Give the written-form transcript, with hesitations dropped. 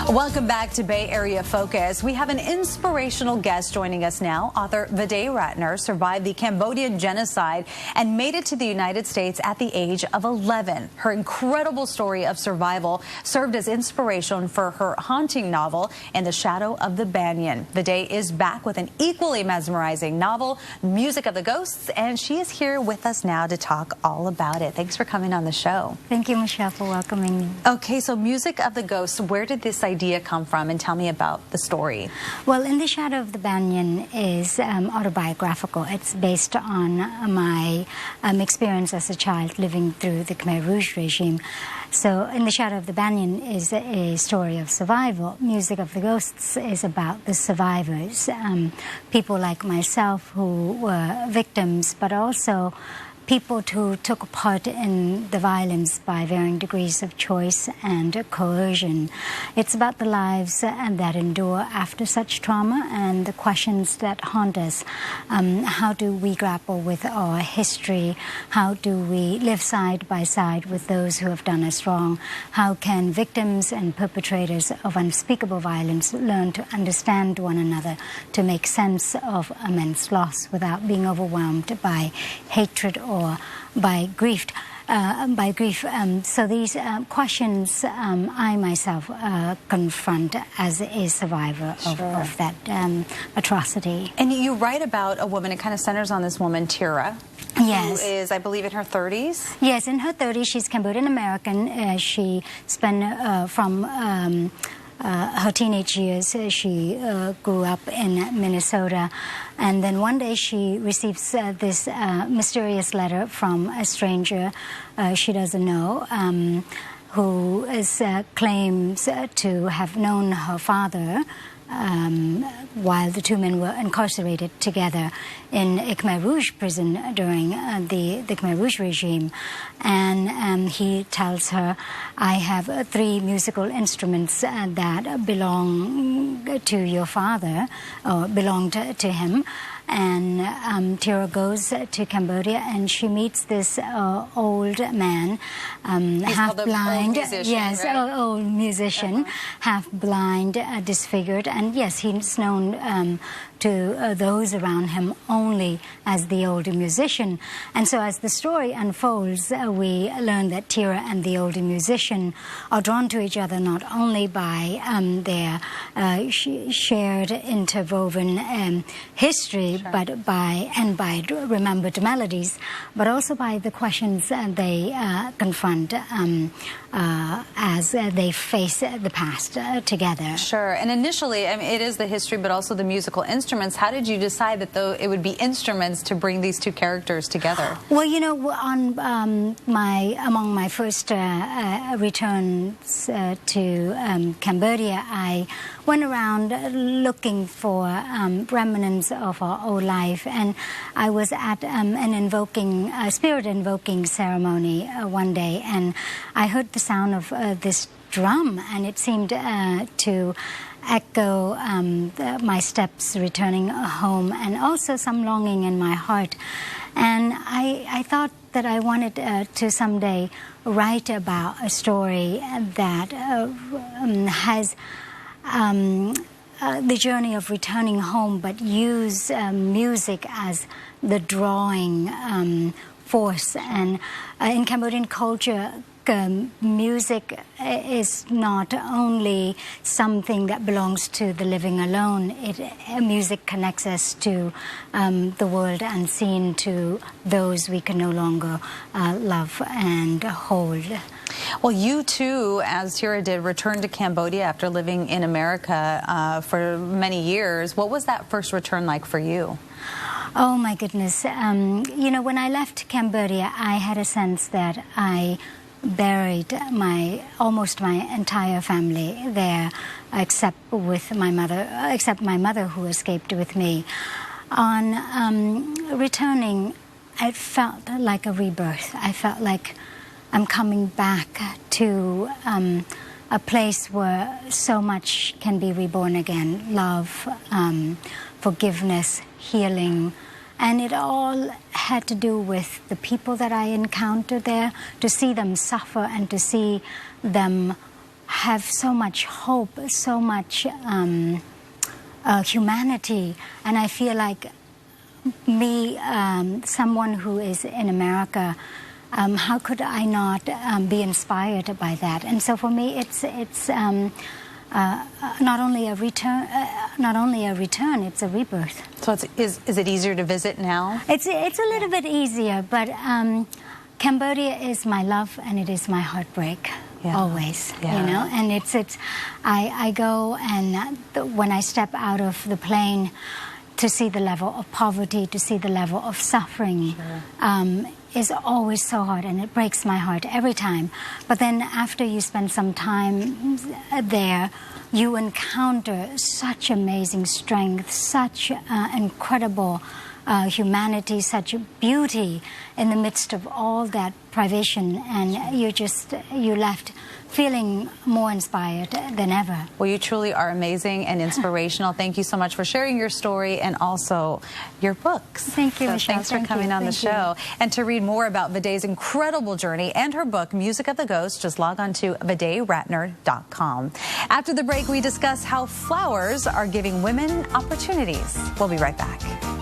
Welcome back to Bay Area Focus. We have an inspirational guest joining us now. Author Vaddey Ratner survived the Cambodian genocide and made it to the United States at the age of 11. Her incredible story of survival served as inspiration for her haunting novel, In the Shadow of the Banyan. Vaddey is back with an equally mesmerizing novel, Music of the Ghosts, and she is here with us now to talk all about it. Thanks for coming on the show. Thank you, Michelle, for welcoming me. Okay, so Music of the Ghosts, where did this idea come from, and tell me about the story? Well, In the Shadow of the Banyan is autobiographical. It's based on my experience as a child living through the Khmer Rouge regime. So In the Shadow of the Banyan is a story of survival. Music of the Ghosts is about the survivors, people like myself who were victims, but also people who took part in the violence by varying degrees of choice and coercion. It's about the lives that endure after such trauma and the questions that haunt us. How do we grapple with our history? How do we live side by side with those who have done us wrong? How can victims and perpetrators of unspeakable violence learn to understand one another, to make sense of immense loss without being overwhelmed by hatred or by grief. So these questions I myself confront as a survivor of that atrocity. And you write about a woman, it kind of centers on this woman, Tira. Yes. Who is, I believe, in her 30s? Yes, in her 30s. She's Cambodian-American. She spent from her teenage years, she grew up in Minnesota, and then one day she receives this mysterious letter from a stranger she doesn't know, who claims to have known her father while the two men were incarcerated together in a Khmer Rouge prison during the Khmer Rouge regime. And he tells her, I have 3 musical instruments that belong to your father, or belonged to him. And Tira goes to Cambodia and she meets this old man, half blind. Yes, right? Old musician, half blind, disfigured, and yes, he's known to those around him only as the older musician. And so as the story unfolds, we learn that Tira and the older musician are drawn to each other not only by their shared interwoven history, but by remembered melodies, but also by the questions they confront as they face the past together. Sure. And initially, I mean, it is the history, but also the musical instruments. How did you decide that it would be instruments to bring these two characters together? Well, you know, on among my first returns to Cambodia, I went around looking for remnants of our old life, and I was at an spirit-invoking ceremony one day, and I heard the sound of this drum, and it seemed to echo my steps returning home, and also some longing in my heart. And I thought that I wanted to someday write about a story that has the journey of returning home, but use music as the drawing force. And in Cambodian culture, music is not only something that belongs to the living alone. Music connects us to the world unseen, to those we can no longer love and hold. Well, you too, as Tira did, returned to Cambodia after living in America for many years. What was that first return like for you? Oh my goodness. You know, when I left Cambodia, I had a sense that I buried almost my entire family there, except my mother who escaped with me. On returning, I felt like a rebirth. I felt like I'm coming back to a place where so much can be reborn again. Love, forgiveness, healing. And it all had to do with the people that I encountered there, to see them suffer and to see them have so much hope, so much humanity, and I feel like me, someone who is in America, how could I not be inspired by that? And so for me, it's not only a return, it's a rebirth. So is it easier to visit now? It's a little bit easier, but Cambodia is my love and it is my heartbreak. Yeah. Always, you know, and I go, and when I step out of the plane to see the level of poverty, to see the level of suffering, is always so hard, and it breaks my heart every time. But then after you spend some time there, you encounter such amazing strength, such incredible humanity, such beauty in the midst of all that privation, and you're left feeling more inspired than ever. Well, you truly are amazing and inspirational. Thank you so much for sharing your story and also your books. Thank you, Michelle. Thanks for coming on the show. And to read more about Vaddey's incredible journey and her book, Music of the Ghost, just log on to VaddeyRatner.com. After the break, we discuss how flowers are giving women opportunities. We'll be right back.